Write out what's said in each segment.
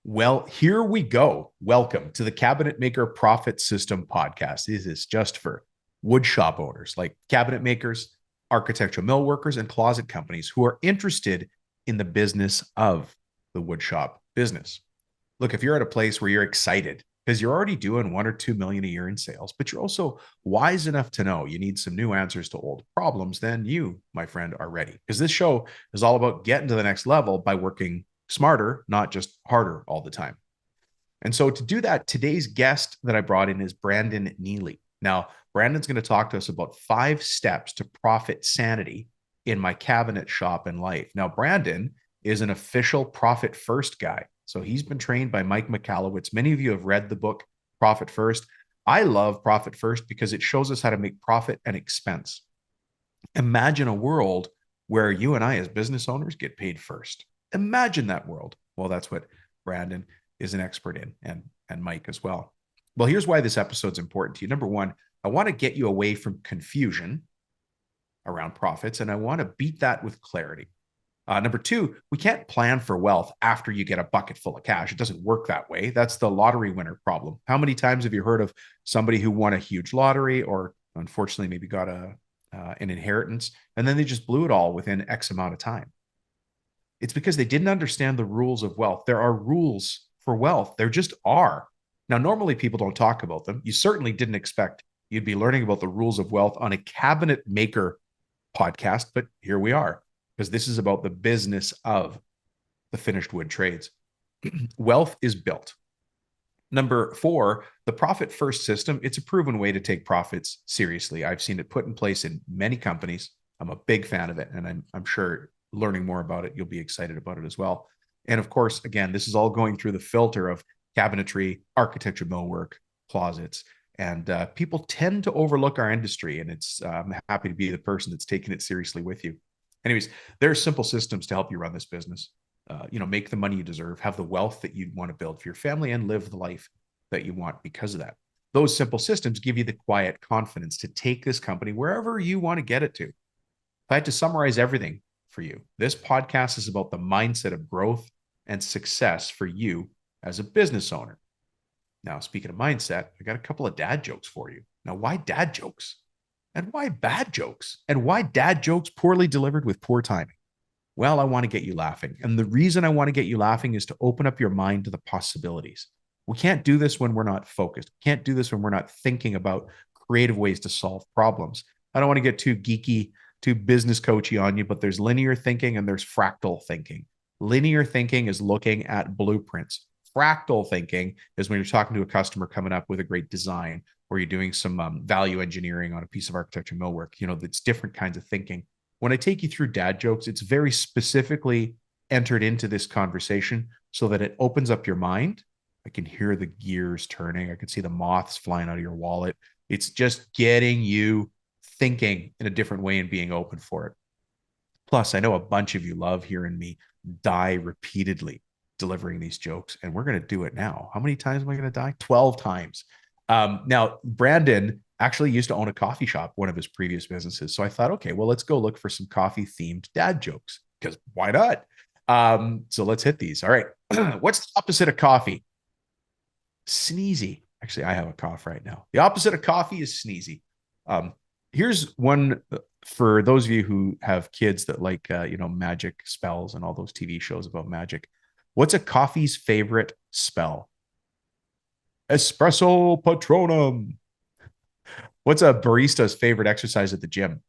Well, here we go. Welcome to the Cabinet Maker Profit System podcast. This is just for wood shop owners like cabinet makers, architectural mill workers, and closet companies who are interested in the business of the wood shop business. Look, if you're at a place where you're excited because you're already doing 1 or 2 million a year in sales, but you're also wise enough to know you need some new answers to old problems, then you, my friend, are ready. Because this show is all about getting to the next level by working smarter, not just harder all the time. And so to do that, today's guest that I brought in is Brandon Neely. Now, Brandon's going to talk to us about 5 steps to profit sanity in my cabinet shop and life. Now, Brandon is an official profit first guy. So he's been trained by Mike Michalowicz. Many of you have read the book Profit First. I love Profit First because it shows us how to make profit and expense. Imagine a world where you and I, as business owners, get paid first. Imagine that world. Well, that's what Brandon is an expert in, and Mike as well. Well, here's why this episode's important to you. Number one, I want to get you away from confusion around profits, and I want to beat that with clarity. Number two, we can't plan for wealth after you get a bucket full of cash. It doesn't work that way. That's the lottery winner problem. How many times have you heard of somebody who won a huge lottery or unfortunately maybe got an inheritance and then they just blew it all within X amount of time? It's because they didn't understand the rules of wealth. There are rules for wealth. There just are. Now, normally people don't talk about them. You certainly didn't expect you'd be learning about the rules of wealth on a cabinet maker podcast, but here we are, because this is about the business of the finished wood trades. Wealth is built. Number four, the profit first system. It's a proven way to take profits seriously. I've seen it put in place in many companies. I'm a big fan of it, and I'm sure learning more about it, you'll be excited about it as well. And of course, again, this is all going through the filter of cabinetry, architecture, millwork, closets. And people tend to overlook our industry, and I'm happy to be the person that's taking it seriously with you. Anyways, there are simple systems to help you run this business. Make the money you deserve, have the wealth that you want to build for your family, and live the life that you want because of that. Those simple systems give you the quiet confidence to take this company wherever you want to get it to. If I had to summarize everything for you, this podcast is about the mindset of growth and success for you as a business owner. Now, speaking of mindset, I got a couple of dad jokes for you. Now, why dad jokes? And why bad jokes? And why dad jokes poorly delivered with poor timing? Well, I want to get you laughing. And the reason I want to get you laughing is to open up your mind to the possibilities. We can't do this when we're not focused. We can't do this when we're not thinking about creative ways to solve problems. I don't want to get too geeky, too business coachy on you, but there's linear thinking and there's fractal thinking. Linear thinking is looking at blueprints. Fractal thinking is when you're talking to a customer coming up with a great design, or you're doing some value engineering on a piece of architecture millwork. It's different kinds of thinking. When I take you through dad jokes, it's very specifically entered into this conversation so that it opens up your mind. I can hear the gears turning. I can see the moths flying out of your wallet. It's just getting you thinking in a different way and being open for it. Plus, I know a bunch of you love hearing me die repeatedly delivering these jokes, and we're going to do it now. How many times am I going to die? 12 times. Now, Brandon actually used to own a coffee shop, one of his previous businesses. So I thought, okay, well, let's go look for some coffee themed dad jokes, because why not? So let's hit these. All right. What's the opposite of coffee? Sneezy. Actually, I have a cough right now. The opposite of coffee is sneezy. Here's one for those of you who have kids that like, magic spells and all those TV shows about magic. What's a coffee's favorite spell? Espresso Patronum. What's a barista's favorite exercise at the gym?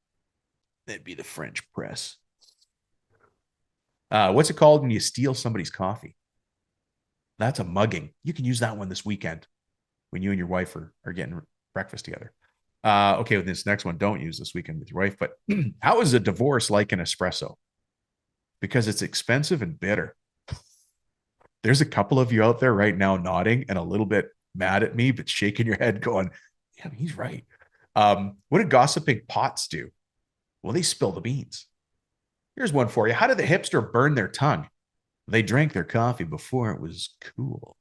That'd be the French press. What's it called when you steal somebody's coffee? That's a mugging. You can use that one this weekend when you and your wife are getting breakfast together. Okay, with this next one, don't use this weekend with your wife. But how is a divorce like an espresso? Because it's expensive and bitter. There's a couple of you out there right now nodding and a little bit mad at me, but shaking your head going, yeah, he's right. What do gossiping pots do? Well, they spill the beans. Here's one for you. How did the hipster burn their tongue? They drank their coffee before it was cool.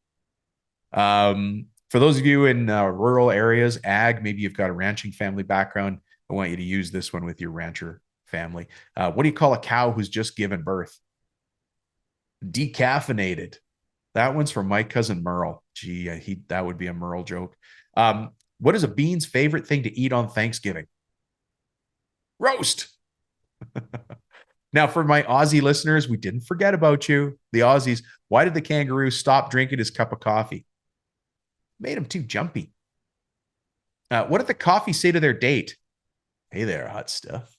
For those of you in rural areas, ag, maybe you've got a ranching family background. I want you to use this one with your rancher family. What do you call a cow who's just given birth? Decaffeinated. That one's from my cousin Merle. Gee, that would be a Merle joke. What is a bean's favorite thing to eat on Thanksgiving? Roast. Now, for my Aussie listeners, we didn't forget about you, the Aussies. Why did the kangaroo stop drinking his cup of coffee? Made him too jumpy. What did the coffee say to their date? Hey there, hot stuff.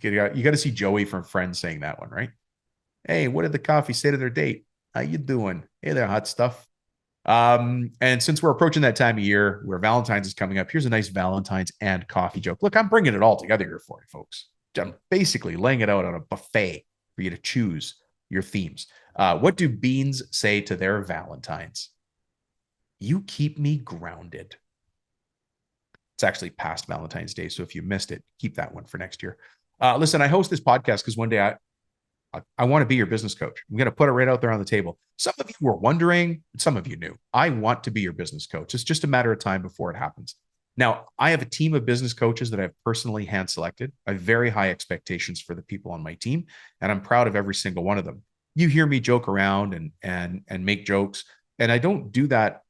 You got to see Joey from Friends saying that one, right? Hey, what did the coffee say to their date? How you doing? Hey there, hot stuff. And since we're approaching that time of year where Valentine's is coming up, here's a nice Valentine's and coffee joke. Look, I'm bringing it all together here for you, folks. I'm basically laying it out on a buffet for you to choose your themes. What do beans say to their Valentines? You keep me grounded. It's actually past Valentine's Day, so if you missed it, keep that one for next year. Listen, I host this podcast because one day I want to be your business coach. I'm going to put it right out there on the table. Some of you were wondering, some of you knew. I want to be your business coach. It's just a matter of time before it happens. Now, I have a team of business coaches that I've personally hand selected. I have very high expectations for the people on my team, and I'm proud of every single one of them. You hear me joke around and make jokes, and I don't do that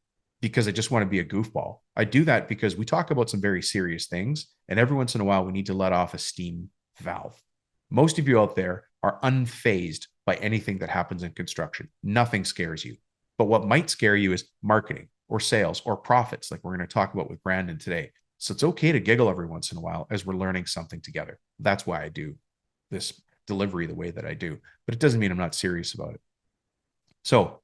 because I just want to be a goofball. I do that because we talk about some very serious things, and every once in a while, we need to let off a steam valve. Most of you out there are unfazed by anything that happens in construction. Nothing scares you. But what might scare you is marketing or sales or profits, like we're going to talk about with Brandon today. So it's okay to giggle every once in a while as we're learning something together. That's why I do this delivery the way that I do. But it doesn't mean I'm not serious about it. So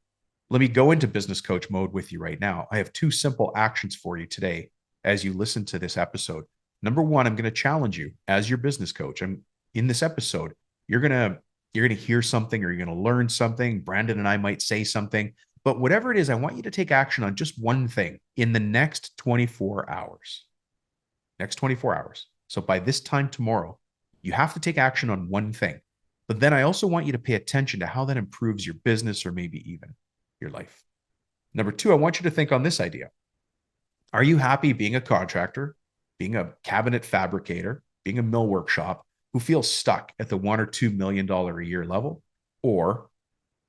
let me go into business coach mode with you right now. I have 2 simple actions for you today as you listen to this episode. Number 1, I'm going to challenge you as your business coach. I'm in this episode. You're going to hear something or you're going to learn something. Brandon and I might say something, but whatever it is, I want you to take action on just one thing in the next 24 hours. Next 24 hours. So by this time tomorrow, you have to take action on one thing. But then I also want you to pay attention to how that improves your business or maybe even your life. Number 2, I want you to think on this idea. Are you happy being a contractor, being a cabinet fabricator, being a mill workshop who feels stuck at the $1 or $2 million a year level? Or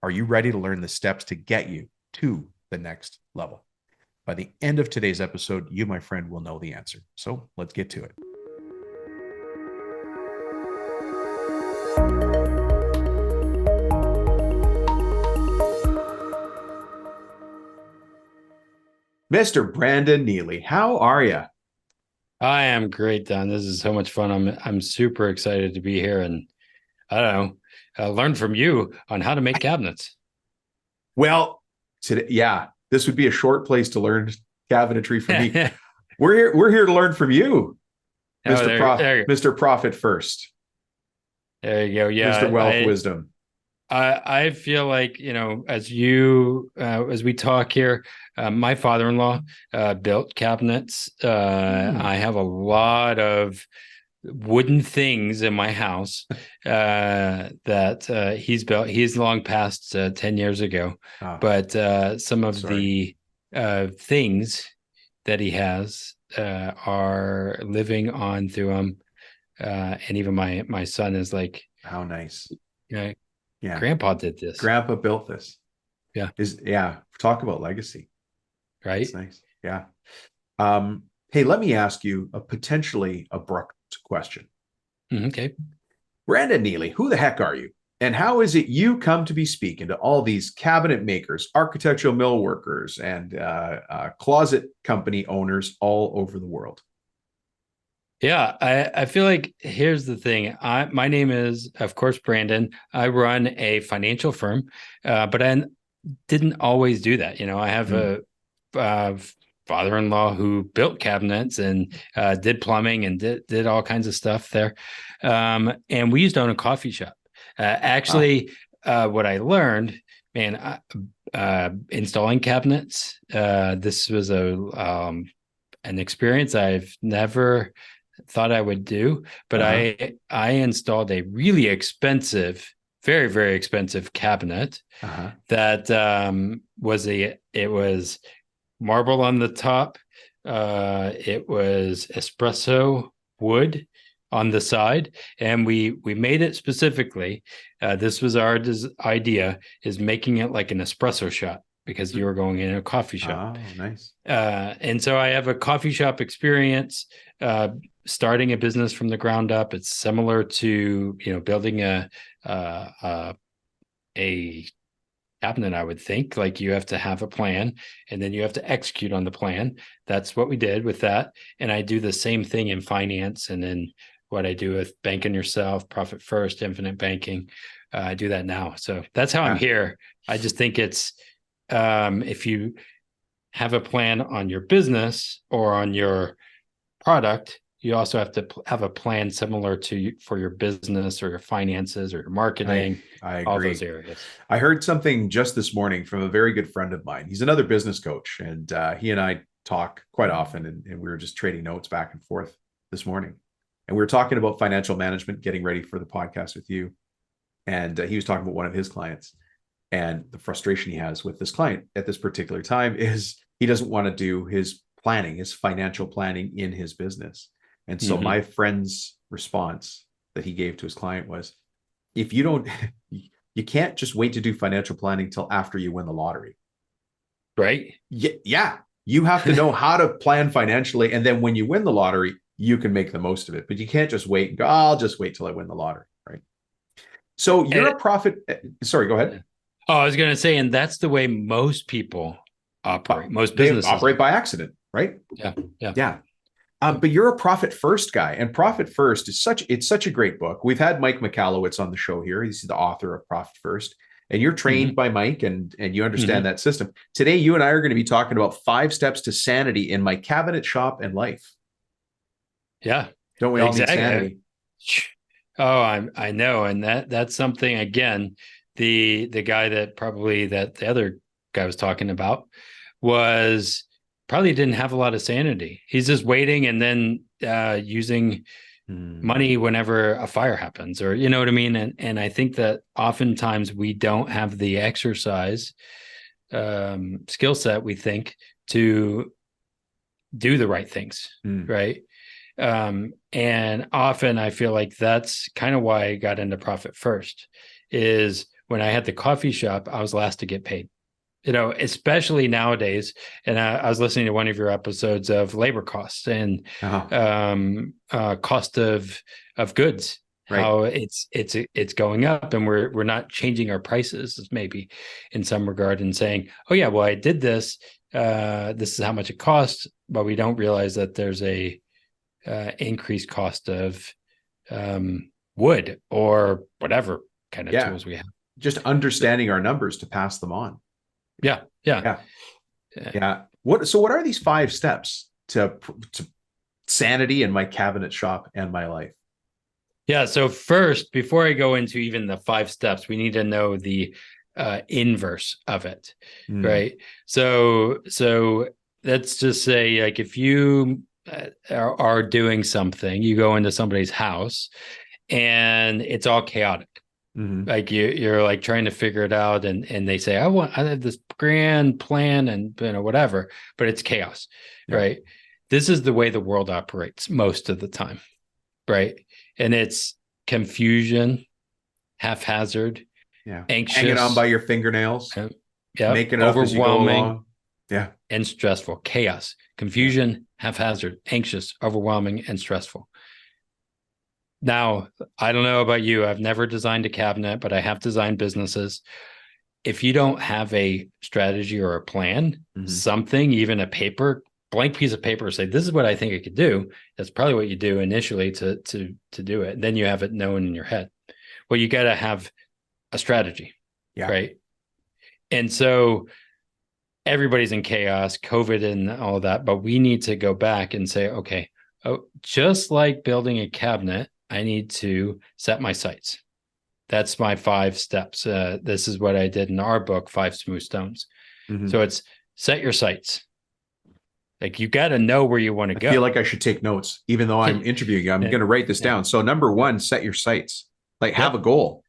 are you ready to learn the steps to get you to the next level? By the end of today's episode, you, my friend, will know the answer. So let's get to it. Mr. Brandon Neely, how are you? I am great, Don. This is so much fun. I'm super excited to be here, and I don't know, learn from you on how to make cabinets. Well, today, yeah, this would be a short place to learn cabinetry from me. We're here to learn from you, Mr. Profit First. There you go. Yeah, Mr. Wealth Wisdom. I feel like, as we talk here, my father-in-law built cabinets. I have a lot of wooden things in my house that he's built. He's long past 10 years ago, but some of the things that he has are living on through him. And even my son is like, how nice. Yeah. Grandpa did this. Grandpa built this. Yeah. Talk about legacy. Right. That's nice. Yeah. Hey, let me ask you a potentially abrupt question. Okay. Brandon Neely, who the heck are you? And how is it you come to be speaking to all these cabinet makers, architectural mill workers, and closet company owners all over the world? Yeah, I feel like here's the thing. My name is, of course, Brandon. I run a financial firm, but I didn't always do that. I have a father-in-law who built cabinets and did plumbing and did all kinds of stuff there. And we used to own a coffee shop. What I learned, installing cabinets, this was an experience I've never thought I would do, but I installed a really expensive, very, very expensive cabinet that it was marble on the top. It was espresso wood on the side, and we made it specifically. This was our idea, is making it like an espresso shot, because you were going in a coffee shop. Oh, nice. And so I have a coffee shop experience, starting a business from the ground up. It's similar to, building a cabinet, I would think. Like, you have to have a plan and then you have to execute on the plan. That's what we did with that. And I do the same thing in finance, and then what I do with banking yourself, profit first, infinite banking. I do that now. So that's how I'm here. I just think it's, if you have a plan on your business or on your product, you also have to have a plan similar to for your business or your finances or your marketing. I agree. All those areas. I heard something just this morning from a very good friend of mine. He's another business coach, and he and I talk quite often, and we were just trading notes back and forth this morning. And we were talking about financial management, getting ready for the podcast with you. And he was talking about one of his clients, and the frustration he has with this client at this particular time is he doesn't want to do his planning, his financial planning in his business. And so my friend's response that he gave to his client was, if you don't, you can't just wait to do financial planning till after you win the lottery. Right? Yeah. You have to know how to plan financially. And then when you win the lottery, you can make the most of it. But you can't just wait and go, I'll just wait till I win the lottery. Right. So you're a profit. Sorry, go ahead. Oh, I was going to say, and that's the way most people operate. Most businesses operate by accident, right? Yeah. But you're a profit first guy, and Profit First is such a great book. We've had Mike Michalowicz on the show here. He's the author of Profit First, and you're trained by Mike, and you understand that system. Today, you and I are going to be talking about 5 steps to sanity in my cabinet shop and life. Yeah. Don't we all need sanity? Oh, I know. And that's something, again, the guy that the other guy was talking about was probably didn't have a lot of sanity. He's just waiting and then using money whenever a fire happens, or, you know what I mean? And I think that oftentimes we don't have the exercise skill set, we think, to do the right things. Right. And often I feel like that's kind of why I got into Profit First, is when I had the coffee shop, I was last to get paid, especially nowadays. And I was listening to one of your episodes of labor costs and cost of goods, right? How it's going up, and we're not changing our prices maybe in some regard, and saying, oh yeah, well, I did this. This is how much it costs, but we don't realize that there's a increased cost of wood or whatever kind of tools we have. Just understanding our numbers to pass them on. Yeah. What are these 5 steps to sanity in my cabinet shop and my life? Yeah. So first, before I go into even the 5 steps, we need to know the inverse of it, right? So let's just say, like, if you are doing something, you go into somebody's house and it's all chaotic. Like you're like trying to figure it out, and they say, I have this grand plan and whatever, but it's chaos, right? This is the way the world operates most of the time, right? And it's confusion, haphazard, anxious, hanging on by your fingernails, making it up as you go along, and stressful. Chaos, confusion, haphazard, anxious, overwhelming, and stressful. Now, I don't know about you. I've never designed a cabinet, but I have designed businesses. If you don't have a strategy or a plan, something, even a blank piece of paper, say, this is what I think I could do. That's probably what you do initially to do it. And then you have it known in your head. Well, you got to have a strategy, right? And so everybody's in chaos, COVID and all of that, but we need to go back and say, okay, just like building a cabinet, I need to set my sights. That's my 5 steps. This is what I did in our book, 5 Smooth Stones. So it's set your sights. Like, you got to know where you want to go. I feel like I should take notes, even though I'm interviewing you. I'm going to write this down. So number 1, set your sights. Like, have a goal.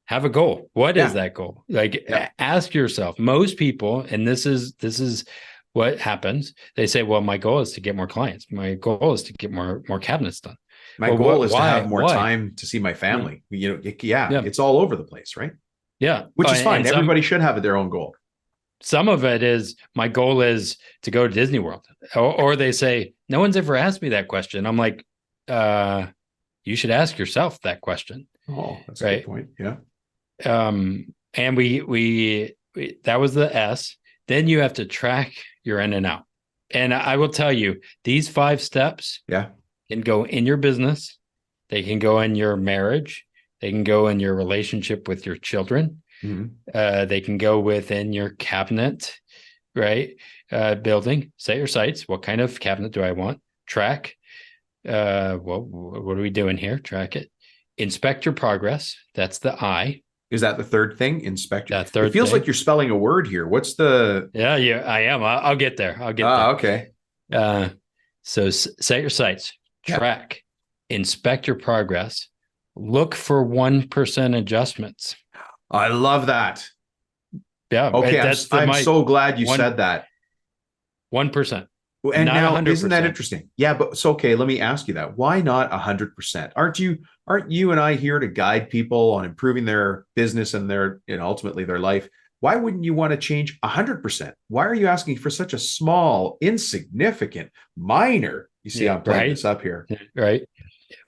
Have a goal. What is that goal? Like, ask yourself. Most people, and this is what happens. They say, well, my goal is to get more clients. My goal is to get more cabinets done. My goal is to have more time to see my family. It's all over the place, right? Yeah. Which is fine. Everybody should have their own goal. Some of it is my goal is to go to Disney World, or they say, no one's ever asked me that question. I'm like, you should ask yourself that question. Oh, that's a right. good point. Yeah. And we that was the S. Then you have to track your in and out. And I will tell you, these 5 steps Yeah. can go in your business. They can go in your marriage. They can go in your relationship with your children. They can go within your cabinet, right? Building, set your sights. What kind of cabinet do I want? Track. Well, what are we doing here? Track it. Inspect your progress. That's the I. Is that the third thing? Inspect. That It third feels thing. like you're spelling a word here. What's the? Yeah, I am. I'll get there. I'll get there. Okay. So set your sights. Yeah. Track. Inspect your progress. Look for 1% adjustments. I love that. Yeah. Okay. I'm so glad you said that. 1%. And not now, 100%. isn't that interesting? Yeah, but it's okay. Let me ask you that. Why not 100%? Aren't you and I here to guide people on improving their business and their, ultimately their life? Why wouldn't you want to change 100%? Why are you asking for such a small, insignificant, minor? You see, I'm playing this up here. Right.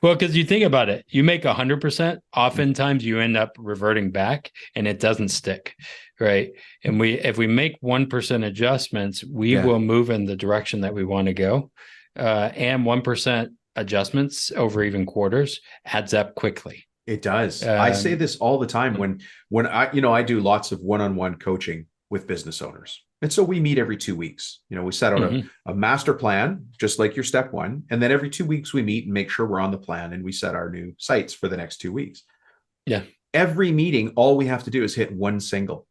Well, because you think about it, you make 100%, oftentimes you end up reverting back and it doesn't stick. Right. And if we make 1% adjustments, we will move in the direction that we want to go. And 1% adjustments over even quarters adds up quickly. It does. I say this all the time when I do lots of one-on-one coaching with business owners. And so we meet every 2 weeks. We set out a master plan, just like your step 1. And then every 2 weeks we meet and make sure we're on the plan and we set our new sites for the next 2 weeks. Yeah. Every meeting, all we have to do is hit one single.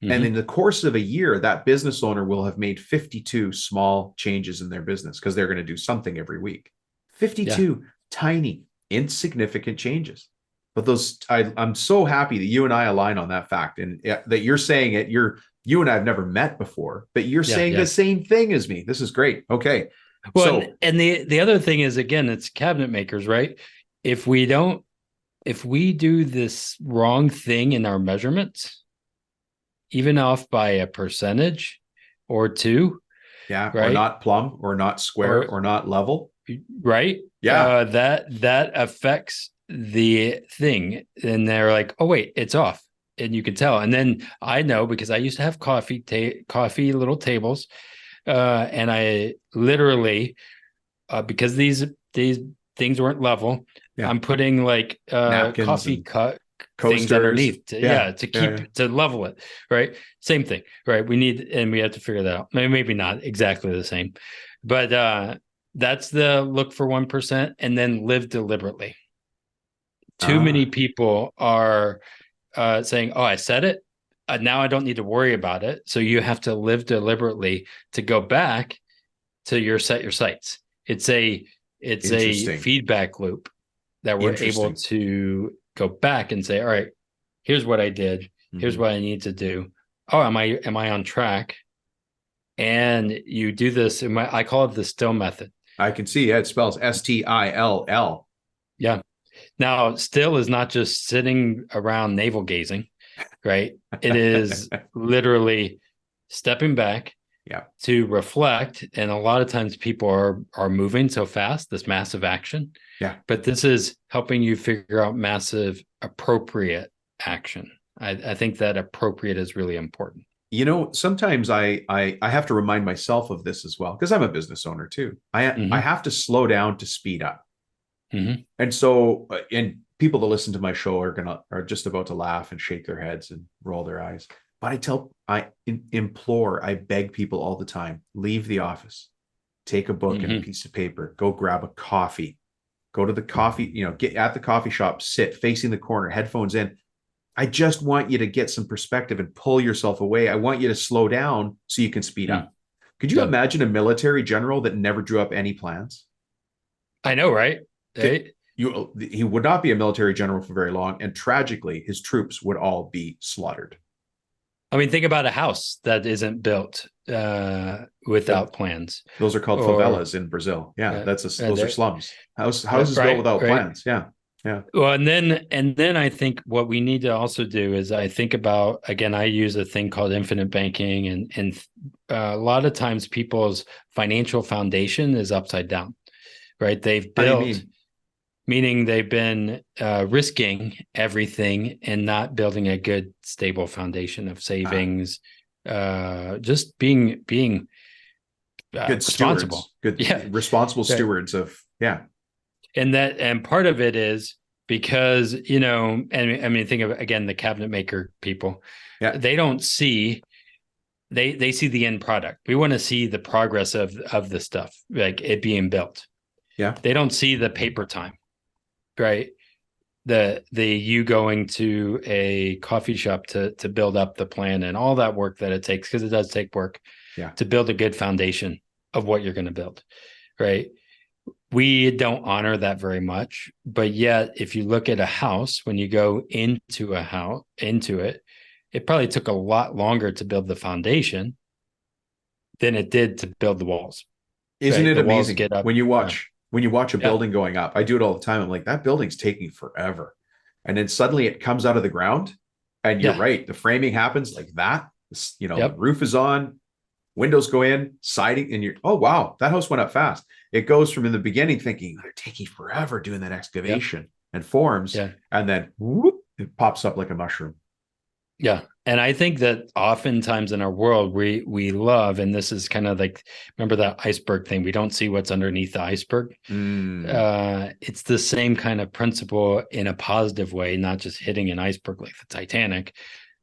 And in the course of a year, that business owner will have made 52 small changes in their business because they're going to do something every week. 52 tiny, insignificant changes. But I'm so happy that you and I align on that fact, and that you're saying it. You and I have never met before, but you're saying the same thing as me. This is great. Okay. Well, and the other thing is, again, it's cabinet makers, right? If we do this wrong thing in our measurements, even off by a percentage or 2, right? Or not plumb, or not square, or not level, right? Yeah. That affects the thing. And they're like, oh wait, it's off. And you can tell. And then I know, because I used to have coffee little tables. And I literally, because these things weren't level, I'm putting like coffee things underneath to level it. Right. Same thing. Right. We have to figure that out. Maybe not exactly the same, but that's the look for 1% and then live deliberately. Too many people are saying, oh, I said it. Now I don't need to worry about it. So you have to live deliberately to go back to set your sights. It's a feedback loop that we're able to go back and say, all right, here's what I did. Here's what I need to do. Oh, am I on track? And you do this. I call it the S.T.I.L.L method. I can see it spells S.T.I.L.L. Yeah. Now, S.T.I.L is not just sitting around navel gazing, right? It is literally stepping back to reflect. And a lot of times people are moving so fast, this massive action. Yeah. But this is helping you figure out massive appropriate action. I think that appropriate is really important. Sometimes I have to remind myself of this as well, because I'm a business owner too. I have to slow down to speed up. And so, and people that listen to my show are just about to laugh and shake their heads and roll their eyes. But I implore, I beg people all the time, leave the office, take a book and a piece of paper, go grab a coffee, go to the coffee, get at the coffee shop, sit facing the corner, headphones in. I just want you to get some perspective and pull yourself away. I want you to slow down so you can speed up. Could you imagine a military general that never drew up any plans? I know, right? He would not be a military general for very long. And tragically, his troops would all be slaughtered. I mean, think about a house that isn't built without plans. Those are called favelas in Brazil. Yeah, those are slums. Houses built without plans. Yeah. Yeah. Well, and then I think what we need to also do is I think about, again, I use a thing called infinite banking, and a lot of times people's financial foundation is upside down, right? They've How do you built, mean? meaning they've been risking everything and not building a good stable foundation of Ah, savings, just being good responsible. stewards, good Yeah, responsible right. stewards of, yeah. And part of it is because, and I mean, think of, again, the cabinet maker people, Yeah. they don't see, they see the end product. We want to see the progress of the stuff, like it being built. Yeah. They don't see the paper time, right? The you going to a coffee shop to build up the plan and all that work that it takes, because it does take work Yeah. to build a good foundation of what you're going to build, right? We don't honor that very much, but yet if you look at a house, when you go into it, it probably took a lot longer to build the foundation than it did to build the walls, Isn't right? it The walls amazing get up. when you Yeah, watch a yeah, building going up? I do it all the time. I'm like, that building's taking forever. And then suddenly it comes out of the ground. And you're yeah, right. The framing happens like that. The yep, roof is on, windows go in, siding, and you're, oh wow, that house went up fast. It goes from in the beginning thinking they're taking forever doing that yep, excavation and forms, yeah. and then whoop, it pops up like a mushroom. Yeah. And I think that oftentimes in our world, we love, and this is kind of like, remember that iceberg thing? We don't see what's underneath the iceberg. Mm, It's the same kind of principle in a positive way, not just hitting an iceberg like the Titanic,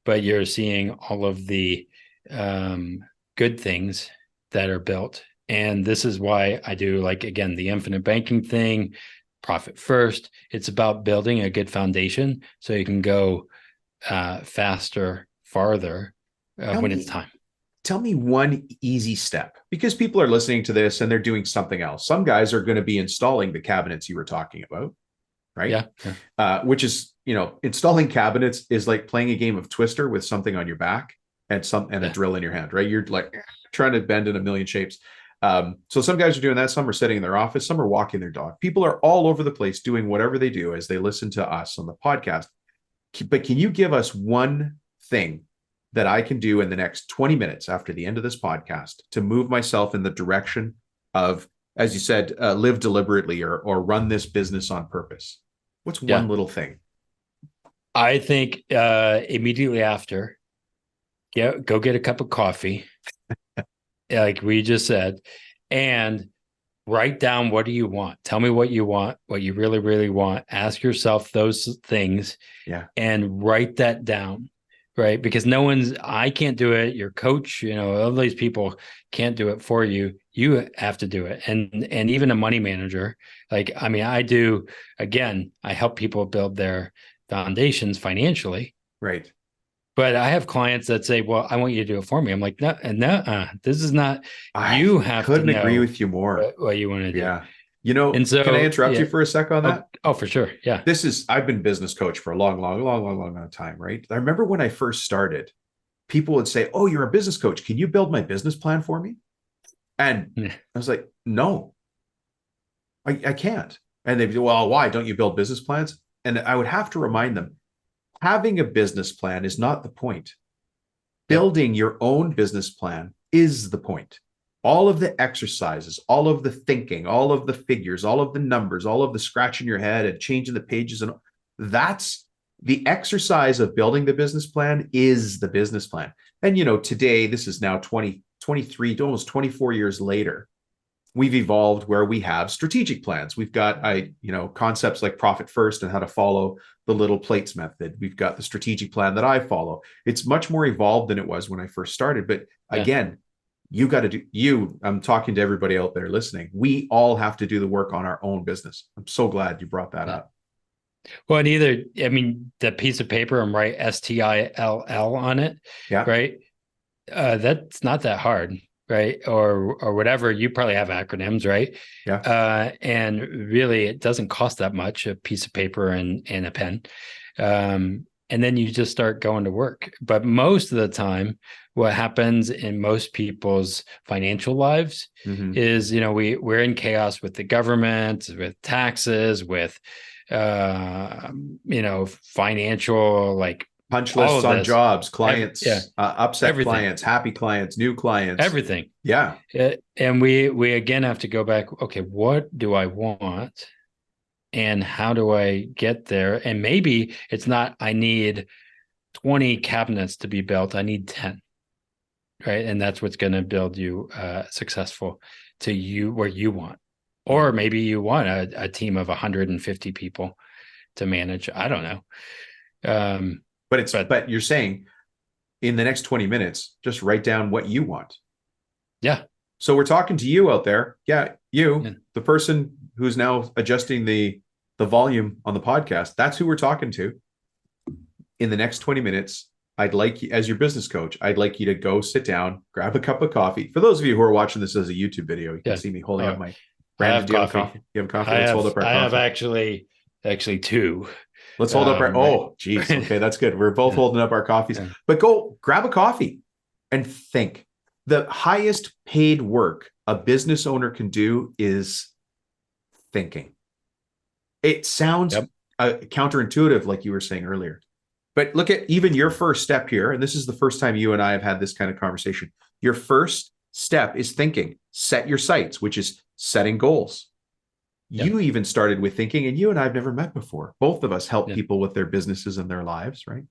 but you're seeing all of the um, good things that are built. And this is why I do, like, again, the infinite banking thing, profit first. It's about building a good foundation so you can go faster, farther tell when it's me time. tell me one easy step, because people are listening to this and they're doing something else. Some guys are going to be installing the cabinets you were talking about, right? Yeah, yeah, Which is, installing cabinets is like playing a game of Twister with something on your back and a yeah, drill in your hand, right? You're like trying to bend in a million shapes. So some guys are doing that. Some are sitting in their office. Some are walking their dog. People are all over the place doing whatever they do as they listen to us on the podcast. But can you give us one thing that I can do in the next 20 minutes after the end of this podcast to move myself in the direction of, as you said, live deliberately or run this business on purpose? What's yeah. one little thing? I think immediately after, yeah, go get a cup of coffee, like we just said, and write down, what do you want? Tell me what you want, what you really, really want. Ask yourself those things Yeah. and write that down, right? Because I can't do it. Your coach, all these people can't do it for you. You have to do it. And even a money manager, like, I mean, I help people build their foundations financially. Right. But I have clients that say, well, I want you to do it for me. I'm like, no, no, this is not, I you have to couldn't agree know with you more. what you want to do. Yeah. And Can I so, interrupt you yeah. for a sec on Oh, that? oh, for sure. Yeah. I've been business coach for a long, long, long, long, long, long time, right? I remember when I first started, people would say, oh, you're a business coach. Can you build my business plan for me? And I was like, no, I can't. And they'd be, well, why don't you build business plans? And I would have to remind them, having a business plan is not the point. Yep. Building your own business plan is the point. All of the exercises, all of the thinking, all of the figures, all of the numbers, all of the scratching your head and changing the pages, and that's the exercise of building the business plan is the business plan. And today, this is now 2023, almost 24 years later, we've evolved where we have strategic plans. We've got concepts like profit first and how to follow the little plates method. We've got the strategic plan that I follow. It's much more evolved than it was when I first started. But Yeah. again, I'm talking to everybody out there listening. We all have to do the work on our own business. I'm so glad you brought that Yeah. up. Well, I mean, the piece of paper and write S.T.I.L.L on it, Yeah. right? That's not that hard, right? Or whatever. You probably have acronyms, right? Yeah. And really, it doesn't cost that much, a piece of paper and a pen. And then you just start going to work. But most of the time, what happens in most people's financial lives Mm-hmm. is, we're in chaos with the government, with taxes, with financial, like Punch all lists of on this. jobs, Yeah, clients, upset everything, clients, happy clients, new clients. everything. Yeah. And we again have to go back. Okay, what do I want, and how do I get there? And maybe it's not, I need 20 cabinets to be built. I need 10, right? And that's what's going to build you successful to you where you want. Or maybe you want a team of 150 people to manage. I don't know. But you're saying in the next 20 minutes, just write down what you want. Yeah. So we're talking to you out there. Yeah, you, Yeah. the person who's now adjusting the volume on the podcast. That's who we're talking to. In the next 20 minutes, I'd like you, as your business coach, I'd like you to go sit down, grab a cup of coffee. For those of you who are watching this as a YouTube video, you can see me holding up my Brandon. Do you have coffee? You have coffee? Let's hold up our coffee. I have actually two. Let's hold up our, oh, geez. Okay, that's good. We're both holding up our coffees. Yeah. But go grab a coffee and think. The highest paid work a business owner can do is thinking. It sounds counterintuitive, like you were saying earlier. But look at even your first step here. And this is the first time you and I have had this kind of conversation. Your first step is thinking. Set your sights, which is setting goals. Yep. You even started with thinking, and you and I have never met before. Both of us help people with their businesses and their lives, right?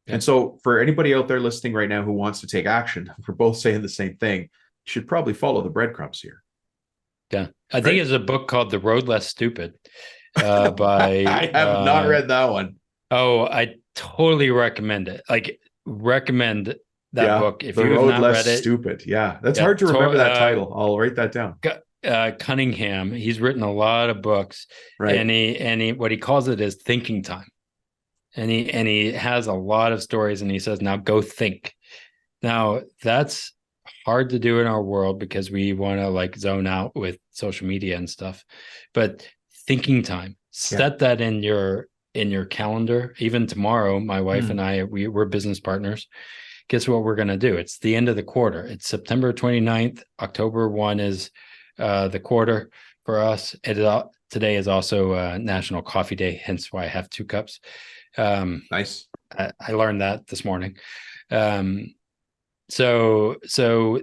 Yep. And so for anybody out there listening right now who wants to take action, we're both saying the same thing. You should probably follow the breadcrumbs here. Yeah. I think there's a book called The Road Less Stupid by... I have not read that one. Oh, I totally recommend it. Like, recommend that book. If you have not read it. Stupid. Yeah. That's hard to remember that title. I'll write that down. Cunningham. He's written a lot of books. Right. And he what he calls it is thinking time. And he has a lot of stories, and he says, now go think. Now that's hard to do in our world because we want to like zone out with social media and stuff. But thinking time, set that in your calendar. Even tomorrow, my wife and I, we're business partners. Guess what we're going to do? It's the end of the quarter. It's September 29th. October 1 is the quarter for us. Today is also National Coffee Day, hence why I have 2 cups. Nice. I learned that this morning. So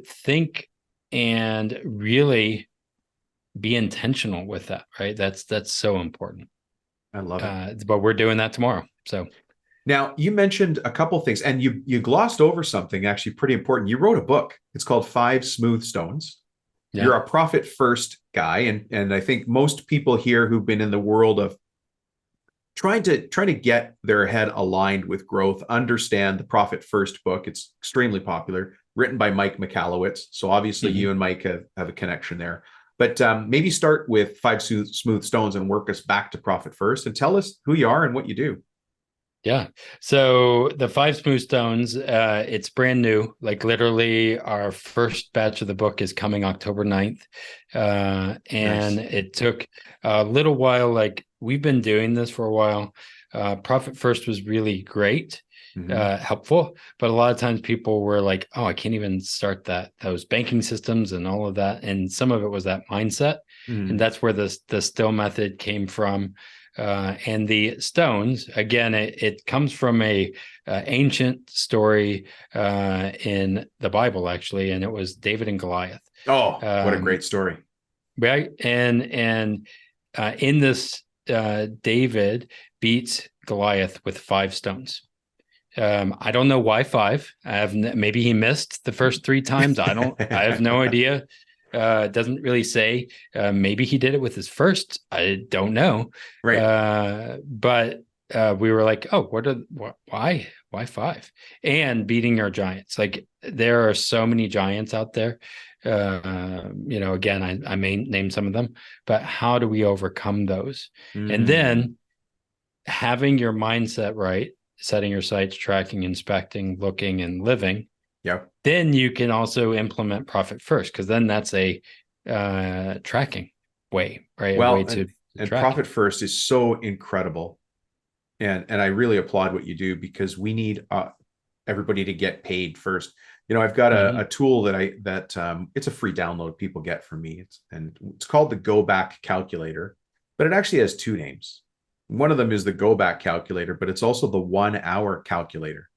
think and really be intentional with that, right? That's so important. I love it. But we're doing that tomorrow. So now you mentioned a couple things, and you glossed over something actually pretty important. You wrote a book. It's called 5 Smooth Stones. Yeah. You're a profit first guy, and I think most people here who've been in the world of trying to get their head aligned with growth understand the Profit First book. It's extremely popular, written by Mike Michalowicz. So obviously you and Mike have a connection there. But maybe start with 5 Smooth Stones and work us back to Profit First, and tell us who you are and what you do. Yeah. So the 5 Smooth Stones, it's brand new. Like literally our first batch of the book is coming October 9th. And nice. It took a little while. Like we've been doing this for a while. Profit First was really great, helpful. But a lot of times people were like, oh, I can't even start those banking systems and all of that. And some of it was that mindset. And that's where the S.T.I.L.L method came from. And the stones, again, it comes from a ancient story in the Bible, actually, and it was David and Goliath. Oh, what a great story! Right, and in this, David beats Goliath with 5 stones. I don't know why 5. Maybe he missed the first 3 times. I have no idea. It doesn't really say. Maybe he did it with his first. I don't know. Right. But we were like, oh, why 5? And beating our giants. Like there are so many giants out there. Again, I may name some of them, but how do we overcome those? And then having your mindset right, setting your sights, tracking, inspecting, looking, and living. Yep. Then you can also implement Profit First, because then that's a tracking way, right? Well, a way to and Profit First is so incredible, and I really applaud what you do, because we need everybody to get paid first. You know, I've got a tool that it's a free download people get from me. It's called the Go Back Calculator, but it actually has 2 names. One of them is the go back calculator, but it's also the 1 hour calculator.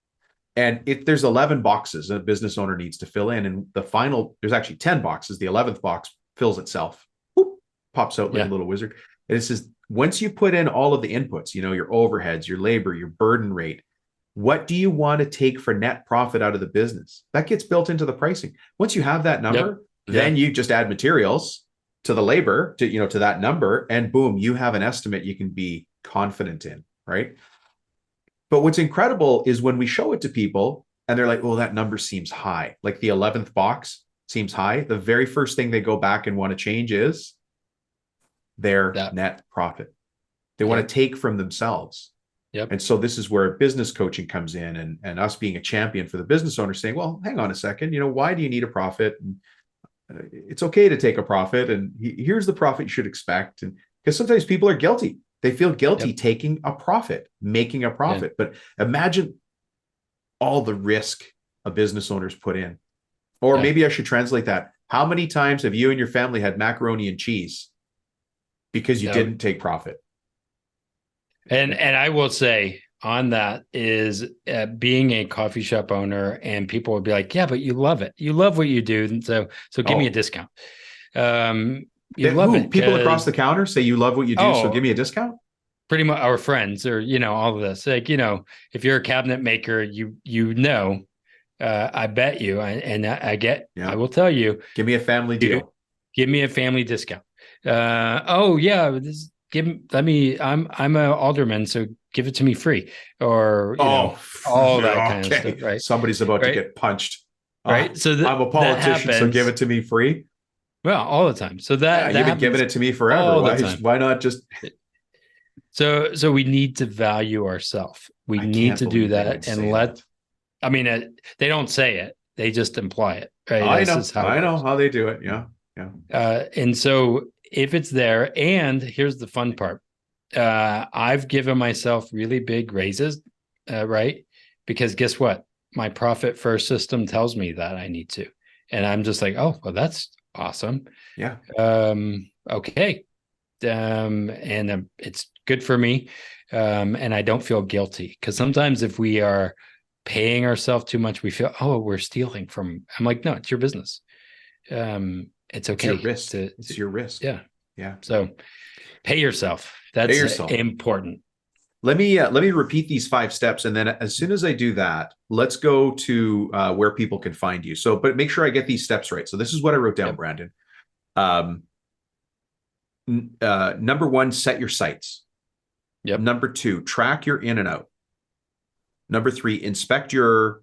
And if there's 11 boxes a business owner needs to fill in, and the final, there's actually 10 boxes. The 11th box fills itself, whoop, pops out like a little wizard. And it says, once you put in all of the inputs, your overheads, your labor, your burden rate, what do you want to take for net profit out of the business? That gets built into the pricing. Once you have that number, then you just add materials to the labor to that number, and boom, you have an estimate you can be confident in, right? But what's incredible is when we show it to people and they're like, oh, that number seems high. Like the 11th box seems high. The very first thing they go back and want to change is their net profit. They want to take from themselves. And so this is where business coaching comes in, and us being a champion for the business owner saying, well, hang on a second, why do you need a profit? And it's okay to take a profit, and here's the profit you should expect. And because sometimes people are guilty. They feel guilty taking a profit, making a profit. But imagine all the risk a business owner's put in. Or maybe I should translate that. How many times have you and your family had macaroni and cheese because you didn't take profit? And I will say on that is being a coffee shop owner, and people would be like, yeah, but you love it. You love what you do. And so give me a discount. You love it. People across the counter say you love what you do, so give me a discount? Pretty much our friends, or, all of this. Like, if you're a cabinet maker, I bet you, I will tell you, give me a family deal. Give me a family discount. I'm an alderman, so give it to me free, or all that kind of stuff, right? Somebody's about to get punched, right? So I'm a politician, so give it to me free. Well, all the time. So that you've been giving it to me forever. Why not just? So we need to value ourselves. We need to do that and they don't say it; they just imply it, right? I know how they do it. Yeah. And so if it's there, and here's the fun part, I've given myself really big raises, right? Because guess what? My profit first system tells me that I need to, and I'm just like, oh, well, that's awesome. Yeah. Okay. And it's good for me. And I don't feel guilty, because sometimes if we are paying ourselves too much, we feel, oh, we're stealing from. I'm like, no, it's your business. It's okay. It's your risk. It's your risk. Yeah. So pay yourself. That's important. Let me repeat these 5 steps, and then as soon as I do that, let's go to where people can find you. So, but make sure I get these steps right. So this is what I wrote down, Brandon. Number 1, set your sights. Number 2, track your in and out. Number 3, inspect your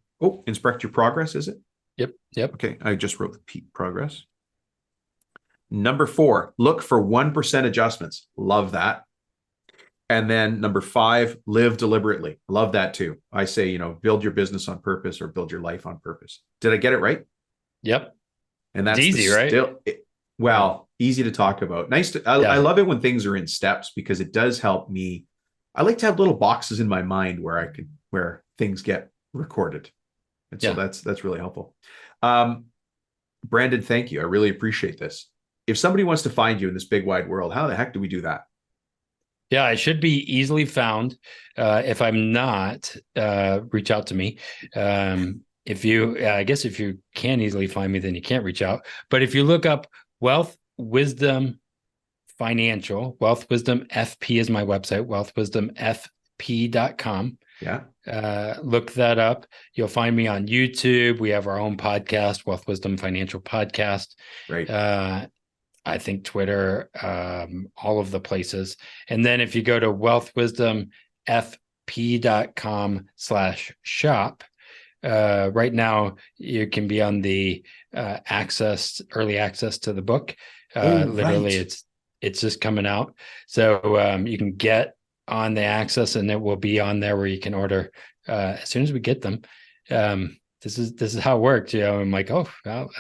progress. Is it? Yep. Okay, I just wrote the progress. Number 4, look for 1% adjustments. Love that. And then number 5, live deliberately. Love that too. I say, build your business on purpose, or build your life on purpose. Did I get it right? Yep. And that's easy, right? Easy to talk about. I love it when things are in steps, because it does help me. I like to have little boxes in my mind where things get recorded. And so that's really helpful. Brandon, thank you. I really appreciate this. If somebody wants to find you in this big wide world, how the heck do we do that? Yeah, I should be easily found. If I'm not, reach out to me. If you can easily find me, then you can't reach out. But if you look up Wealth Wisdom Financial, Wealth Wisdom FP is my website, wealthwisdomfp.com. Look that up. You'll find me on YouTube. We have our own podcast, Wealth Wisdom Financial Podcast. Right. I think Twitter, all of the places. And then if you go to wealthwisdomfp.com/shop, right now you can be on the early access to the book. Literally, it's just coming out. So you can get on the access, and it will be on there where you can order as soon as we get them. This is how it works. I'm like, oh, well,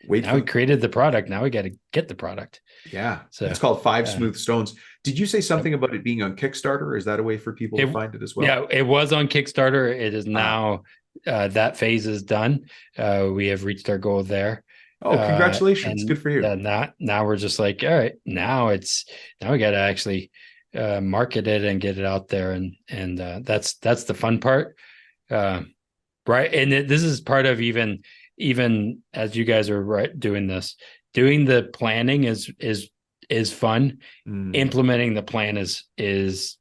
we created the product. Now we got to get the product. Yeah. So it's called 5 Smooth Stones. Did you say something about it being on Kickstarter? Or is that a way for people to find it as well? Yeah, it was on Kickstarter. It is now, that phase is done. We have reached our goal there. Oh, congratulations. Good for you. Now we're just like, all right, now we got to actually market it and get it out there, and that's the fun part, right? And this is part of even as you guys are doing this, doing the planning is fun. Implementing the plan is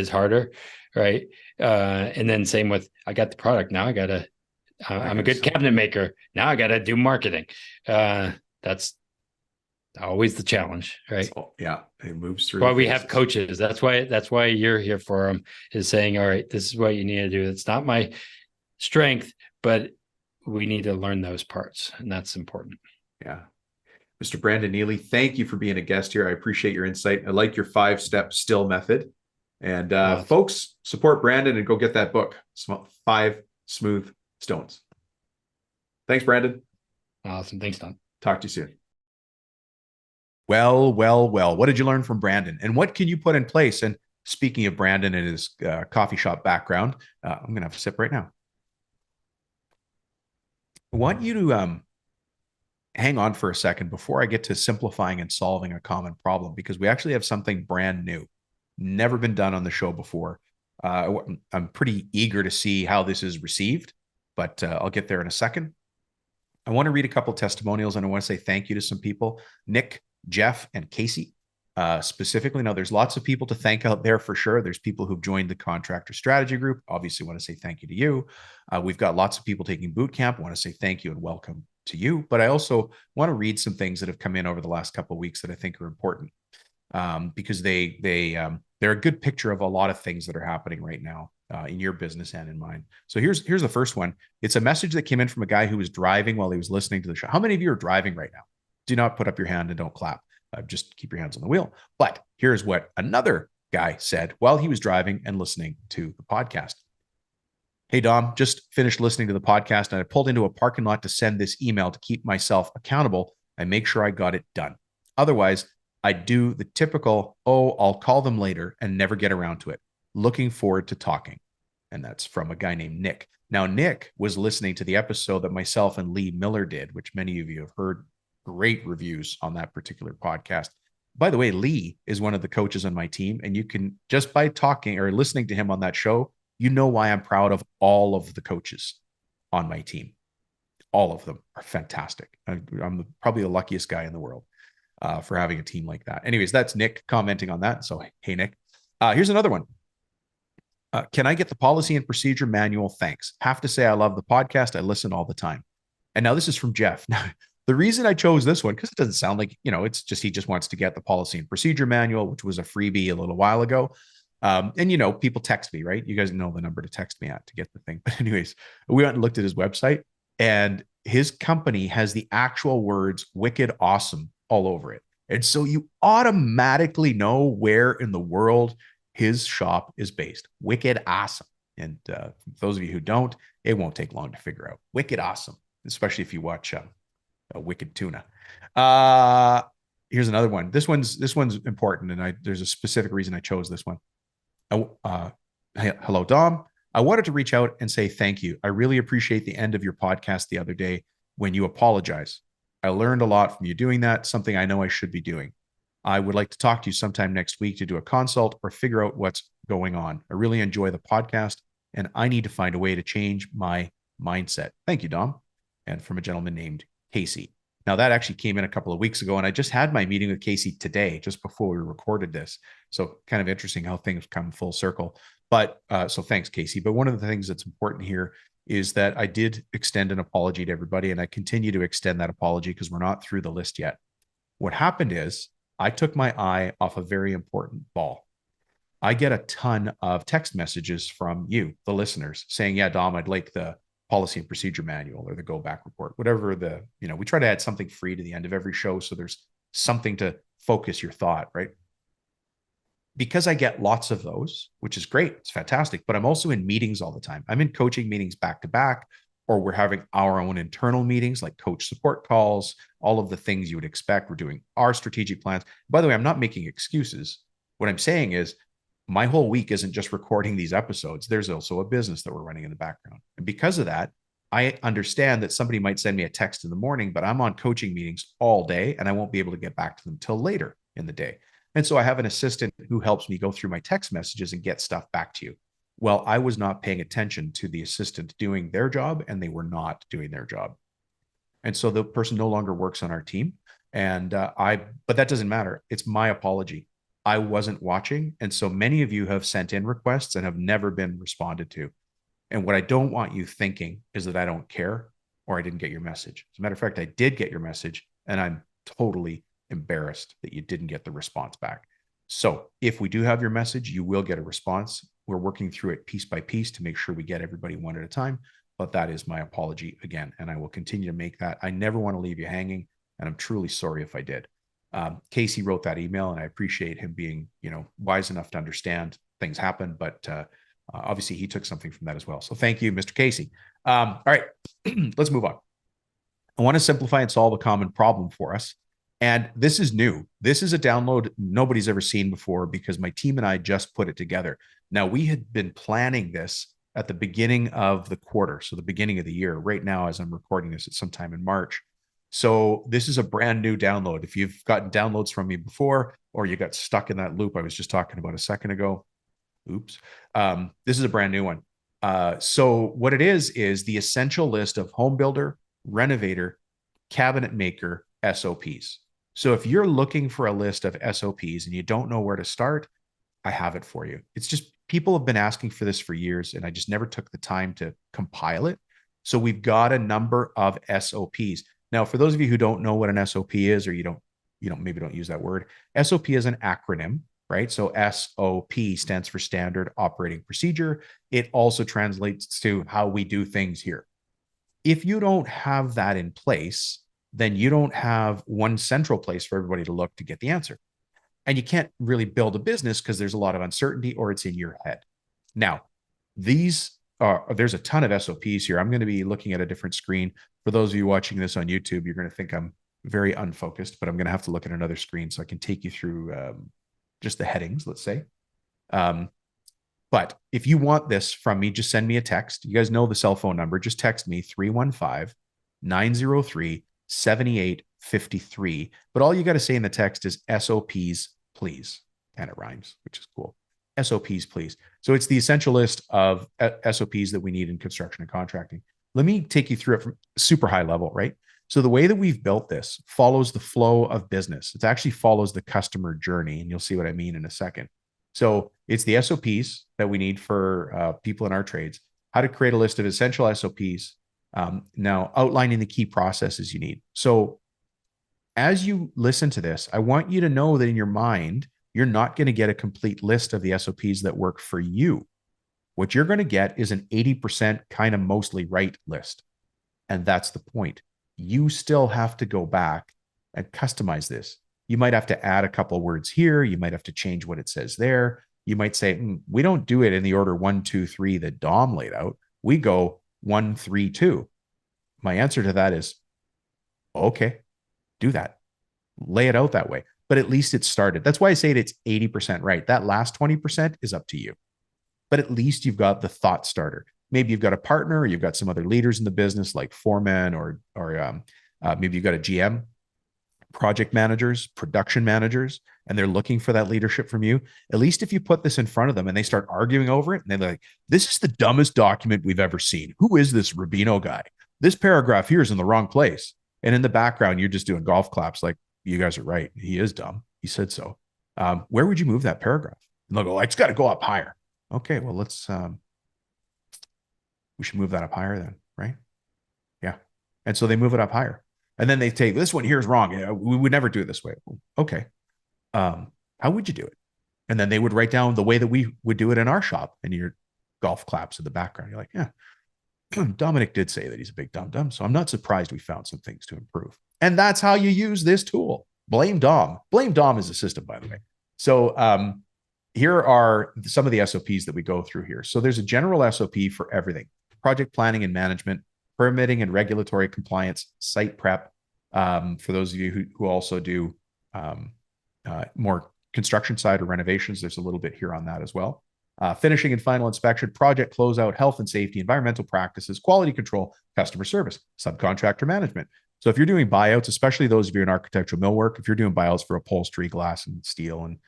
harder, right? And then same with, I got the product, now I'm a good cabinet maker, now I gotta do marketing. That's always the challenge, right? So, yeah, it moves through. Why we have coaches. That's why you're here for them, is saying, all right, this is what you need to do. It's not my strength, but we need to learn those parts, and that's important. Yeah. Mr. Brandon Neely, thank you for being a guest here. I appreciate your insight. I like your 5-step STILL method. And folks, support Brandon and go get that book, 5 Smooth Stones. Thanks, Brandon. Awesome. Thanks, Don. Talk to you soon. Well, what did you learn from Brandon? And what can you put in place? And speaking of Brandon and his coffee shop background, I'm going to have a sip right now. I want you to hang on for a second before I get to simplifying and solving a common problem, because we actually have something brand new, never been done on the show before. I'm pretty eager to see how this is received, but I'll get there in a second. I want to read a couple of testimonials, and I want to say thank you to some people, Nick, Jeff, and Casey. Specifically, now there's lots of people to thank out there for sure. There's people who've joined the contractor strategy group. Obviously, want to say thank you to you. We've got lots of people taking boot camp. Want to say thank you and welcome to you. But I also want to read some things that have come in over the last couple of weeks that I think are important, because they're a good picture of a lot of things that are happening right now in your business and in mine. So here's the first one. It's a message that came in from a guy who was driving while he was listening to the show. How many of you are driving right now? Do not put up your hand and don't clap. Just keep your hands on the wheel. But here's what another guy said while he was driving and listening to the podcast. Hey, Dom, just finished listening to the podcast and I pulled into a parking lot to send this email to keep myself accountable and make sure I got it done. Otherwise, I do the typical, I'll call them later and never get around to it. Looking forward to talking. And that's from a guy named Nick. Now, Nick was listening to the episode that myself and Lee Miller did, which many of you have heard. Great reviews on that particular podcast. By the way, Lee is one of the coaches on my team, and you can, just by talking or listening to him on that show, you know why I'm proud of all of the coaches on my team. All of them are fantastic. I'm probably the luckiest guy in the world for having a team like that. Anyways, that's Nick commenting on that. So, hey, Nick. Here's another one. Can I get the policy and procedure manual? Thanks. Have to say I love the podcast. I listen all the time. And now this is from Jeff. The reason I chose this one, because it doesn't sound like, it's just, he just wants to get the policy and procedure manual, which was a freebie a little while ago. And, people text me, right? You guys know the number to text me at to get the thing. But anyways, we went and looked at his website, and his company has the actual words "wicked awesome" all over it. And so you automatically know where in the world his shop is based. Wicked awesome. And for those of you who don't, it won't take long to figure out. Wicked awesome, especially if you watch Wicked Tuna. Here's another one. This one's important, and there's a specific reason I chose this one. Hello, Dom. I wanted to reach out and say thank you. I really appreciate the end of your podcast the other day when you apologize. I learned a lot from you doing that, something I know I should be doing. I would like to talk to you sometime next week to do a consult or figure out what's going on. I really enjoy the podcast, and I need to find a way to change my mindset. Thank you, Dom. And from a gentleman named Casey. Now, that actually came in a couple of weeks ago, and I just had my meeting with Casey today, just before we recorded this. So kind of interesting how things come full circle. But so thanks, Casey. But one of the things that's important here is that I did extend an apology to everybody, and I continue to extend that apology because we're not through the list yet. What happened is I took my eye off a very important ball. I get a ton of text messages from you, the listeners, saying, yeah, Dom, I'd like the policy and procedure manual or the go back report, whatever we try to add something free to the end of every show. So there's something to focus your thought, right? Because I get lots of those, which is great. It's fantastic. But I'm also in meetings all the time. I'm in coaching meetings back to back, or we're having our own internal meetings like coach support calls, all of the things you would expect. We're doing our strategic plans. By the way, I'm not making excuses. What I'm saying is my whole week isn't just recording these episodes. There's also a business that we're running in the background. And because of that, I understand that somebody might send me a text in the morning, but I'm on coaching meetings all day and I won't be able to get back to them till later in the day. And so I have an assistant who helps me go through my text messages and get stuff back to you. Well, I was not paying attention to the assistant doing their job, and they were not doing their job. And so the person no longer works on our team. And but that doesn't matter. It's my apology. I wasn't watching. And so many of you have sent in requests and have never been responded to. And what I don't want you thinking is that I don't care or I didn't get your message. As a matter of fact, I did get your message, and I'm totally embarrassed that you didn't get the response back. So if we do have your message, you will get a response. We're working through it piece by piece to make sure we get everybody one at a time. But that is my apology again, and I will continue to make that. I never want to leave you hanging, and I'm truly sorry if I did. Casey wrote that email, and I appreciate him being, wise enough to understand things happen. But obviously, he took something from that as well. So thank you, Mr. Casey. All right, let's move on. I want to simplify and solve a common problem for us. And this is new. This is a download nobody's ever seen before because my team and I just put it together. Now, we had been planning this at the beginning of the quarter, so the beginning of the year. Right now, as I'm recording this, it's sometime in March. So this is a brand new download. If you've gotten downloads from me before, or you got stuck in that loop I was just talking about a second ago, oops, this is a brand new one. So what it is the essential list of home builder, renovator, cabinet maker SOPs. So if you're looking for a list of SOPs and you don't know where to start, I have it for you. It's just people have been asking for this for years, and I just never took the time to compile it. So we've got a number of SOPs. Now, for those of you who don't know what an SOP is, or maybe don't use that word, SOP is an acronym, right? So SOP stands for Standard Operating Procedure. It also translates to how we do things here. If you don't have that in place, then you don't have one central place for everybody to look to get the answer. And you can't really build a business because there's a lot of uncertainty or it's in your head. Now, there's a ton of SOPs here. I'm going to be looking at a different screen. For those of you watching this on YouTube, you're going to think I'm very unfocused, but I'm going to have to look at another screen so I can take you through just the headings, let's say. But if you want this from me, just send me a text. You guys know the cell phone number. Just text me 315-903-7853. But all you got to say in the text is SOPs, please. And it rhymes, which is cool. SOPs, please. So it's the essential list of SOPs that we need in construction and contracting. Let me take you through it from super high level, right? So the way that we've built this follows the flow of business. It actually follows the customer journey, and you'll see what I mean in a second. So it's the SOPs that we need for people in our trades, how to create a list of essential SOPs, now outlining the key processes you need. So as you listen to this, I want you to know that in your mind, you're not going to get a complete list of the SOPs that work for you. What you're going to get is an 80% kind of mostly right list. And that's the point. You still have to go back and customize this. You might have to add a couple of words here. You might have to change what it says there. You might say, we don't do it in the order 1, 2, 3 that Dom laid out. We go 1, 3, 2. My answer to that is, okay, do that. Lay it out that way. But at least it started. That's why I say it's 80% right. That last 20% is up to you. But at least you've got the thought starter. Maybe you've got a partner, or you've got some other leaders in the business like foremen, or maybe you've got a GM, project managers, production managers, and they're looking for that leadership from you. At least if you put this in front of them and they start arguing over it, and they're like, this is the dumbest document we've ever seen. Who is this Rubino guy? This paragraph here is in the wrong place. And in the background, you're just doing golf claps like, you guys are right. He is dumb. He said so. Where would you move that paragraph? And they'll go, it's got to go up higher. Okay, well, we should move that up higher then, right? Yeah. And so they move it up higher. And then they take, this one here is wrong. We would never do it this way. Okay. How would you do it? And then they would write down the way that we would do it in our shop, and your golf claps in the background. You're like, yeah, Dominic did say that he's a big dum-dum, so I'm not surprised we found some things to improve. And that's how you use this tool. Blame Dom. Blame Dom is a system, by the way. So here are some of the SOPs that we go through here. So there's a general SOP for everything: project planning and management, permitting and regulatory compliance, site prep. For those of you who also do more construction side or renovations, there's a little bit here on that as well. Finishing and final inspection, project closeout, health and safety, environmental practices, quality control, customer service, subcontractor management, So if you're doing buyouts, especially those of you in architectural millwork, if you're doing buyouts for upholstery, glass and steel and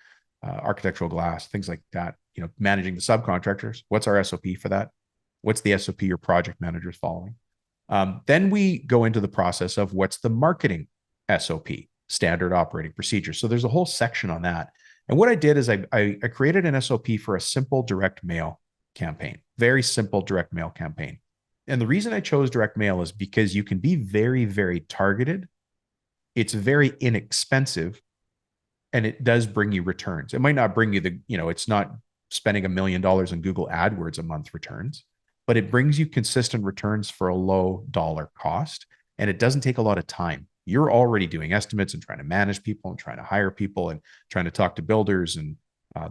architectural glass, things like that, managing the subcontractors, what's our SOP for that? What's the SOP your project manager is following? Then we go into the process of what's the marketing SOP, standard operating procedure. So there's a whole section on that. And what I did is I created an SOP for a simple direct mail campaign, very simple direct mail campaign. And the reason I chose direct mail is because you can be very, very targeted. It's very inexpensive and it does bring you returns. It might not bring you it's not spending $1 million on Google AdWords a month returns, but it brings you consistent returns for a low dollar cost. And it doesn't take a lot of time. You're already doing estimates and trying to manage people and trying to hire people and trying to talk to builders and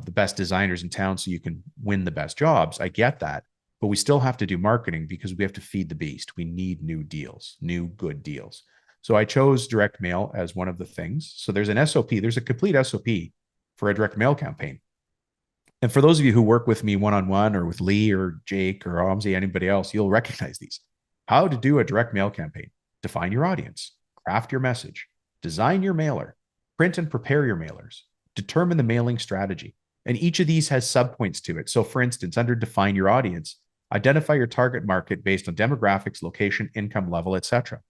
the best designers in town so you can win the best jobs. I get that. But we still have to do marketing because we have to feed the beast. We need new deals, new good deals. So I chose direct mail as one of the things. So there's an SOP, there's a complete SOP for a direct mail campaign. And for those of you who work with me one-on-one or with Lee or Jake or Omzi, anybody else, you'll recognize these. How to do a direct mail campaign. Define your audience, craft your message, design your mailer, print and prepare your mailers, determine the mailing strategy. And each of these has subpoints to it. So for instance, under define your audience, identify your target market based on demographics, location, income level, etc.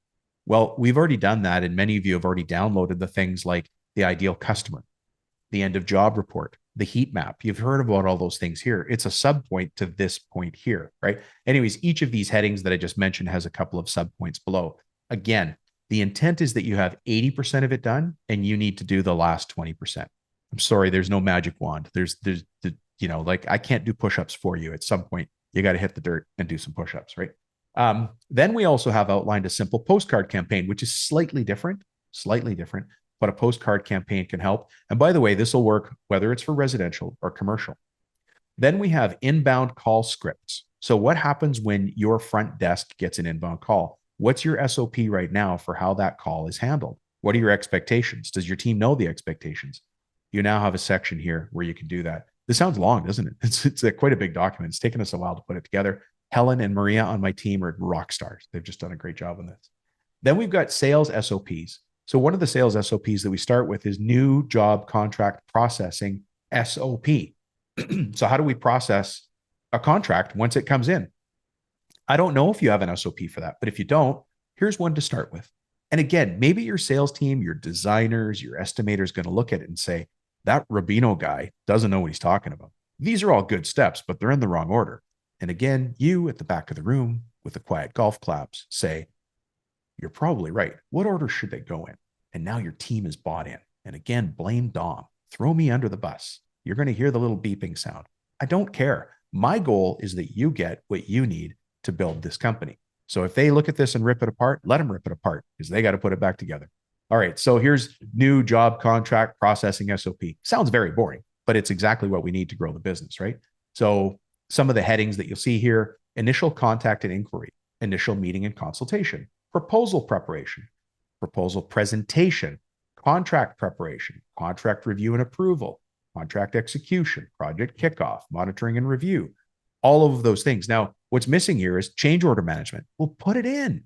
Well, we've already done that, and many of you have already downloaded the things like the ideal customer, the end of job report, the heat map. You've heard about all those things here. It's a subpoint to this point here, right? Anyways, each of these headings that I just mentioned has a couple of subpoints below. Again, the intent is that you have 80% of it done, and you need to do the last 20%. I'm sorry, there's no magic wand. There's I can't do push-ups for you. At some point, you got to hit the dirt and do some push-ups, right? Then we also have outlined a simple postcard campaign, which is slightly different, but a postcard campaign can help. And by the way, this will work whether it's for residential or commercial. Then we have inbound call scripts. So what happens when your front desk gets an inbound call? What's your SOP right now for how that call is handled? What are your expectations? Does your team know the expectations? You now have a section here where you can do that. This sounds long, doesn't it? It's quite a big document. It's taken us a while to put it together. Helen and Maria on my team are rock stars. They've just done a great job on this. Then we've got sales SOPs. So one of the sales SOPs that we start with is new job contract processing SOP. So how do we process a contract once it comes in? I don't know if you have an SOP for that, but if you don't, here's one to start with. And again, maybe your sales team, your designers, your estimators going to look at it and say, that Rubino guy doesn't know what he's talking about. These are all good steps, but they're in the wrong order. And again, you at the back of the room with the quiet golf claps say, you're probably right. What order should they go in? And now your team is bought in. And again, blame Dom. Throw me under the bus. You're going to hear the little beeping sound. I don't care. My goal is that you get what you need to build this company. So if they look at this and rip it apart, let them rip it apart because they got to put it back together. All right. So here's new job contract processing SOP. Sounds very boring, but it's exactly what we need to grow the business, right? So some of the headings that you'll see here: initial contact and inquiry, initial meeting and consultation, proposal preparation, proposal presentation, contract preparation, contract review and approval, contract execution, project kickoff, monitoring and review, all of those things. Now, what's missing here is change order management. We'll put it in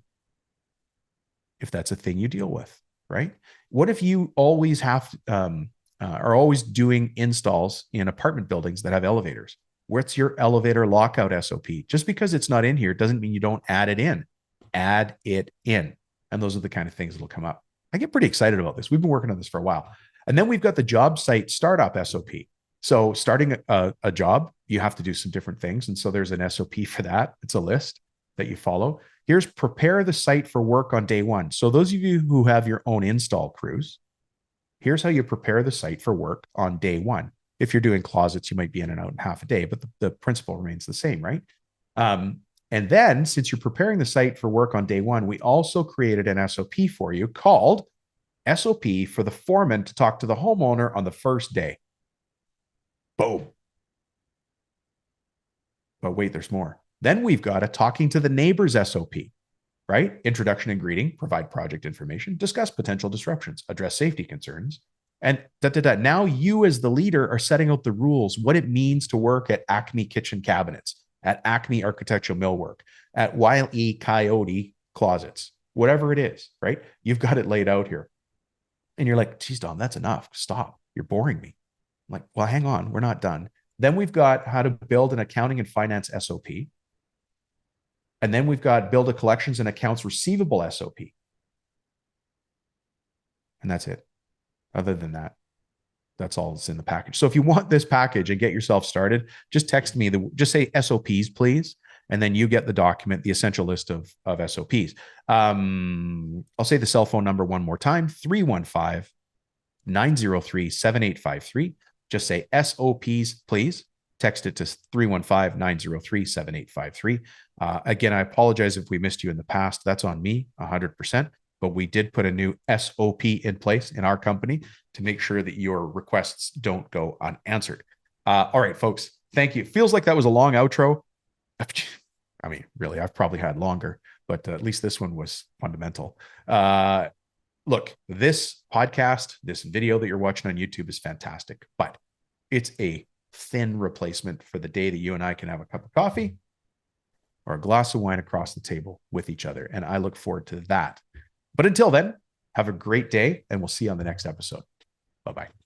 if that's a thing you deal with, right? What if you always are always doing installs in apartment buildings that have elevators? What's your elevator lockout SOP? Just because it's not in here doesn't mean you don't add it in. Add it in. And those are the kind of things that'll come up. I get pretty excited about this. We've been working on this for a while. And then we've got the job site startup SOP. So starting a job, you have to do some different things. And so there's an SOP for that. It's a list that you follow. Here's prepare the site for work on day one. So those of you who have your own install crews, here's how you prepare the site for work on day one. If you're doing closets, you might be in and out in half a day, but the principle remains the same, right? And then since you're preparing the site for work on day one, we also created an SOP for you called SOP for the foreman to talk to the homeowner on the first day. Boom. But wait, there's more. Then we've got a talking to the neighbors SOP, right? Introduction and greeting, provide project information, discuss potential disruptions, address safety concerns, and Now you as the leader are setting out the rules, what it means to work at Acme Kitchen Cabinets, at Acme Architectural Millwork, at Wiley Coyote Closets. whatever it is, right? You've got it laid out here. And you're like, geez, Dom, that's enough. Stop. You're boring me. I'm like, well, hang on. We're not done. Then we've got how to build an accounting and finance SOP. And then we've got build a collections and accounts receivable SOP. And that's it. Other than that, that's all that's in the package. So if you want this package and get yourself started, just text me just say SOPs, please. And then you get the document, the essential list of SOPs. I'll say the cell phone number one more time, 315-903-7853. Just say SOPs, please. Text it to 315-903-7853. Again, I apologize if we missed you in the past. That's on me, 100%. But we did put a new SOP in place in our company to make sure that your requests don't go unanswered. All right, folks, thank you. Feels like that was a long outro. I mean, really, I've probably had longer, but at least this one was fundamental. Look, this podcast, this video that you're watching on YouTube is fantastic, but it's a thin replacement for the day that you and I can have a cup of coffee or a glass of wine across the table with each other. And I look forward to that. But until then, have a great day, and we'll see you on the next episode. Bye-bye.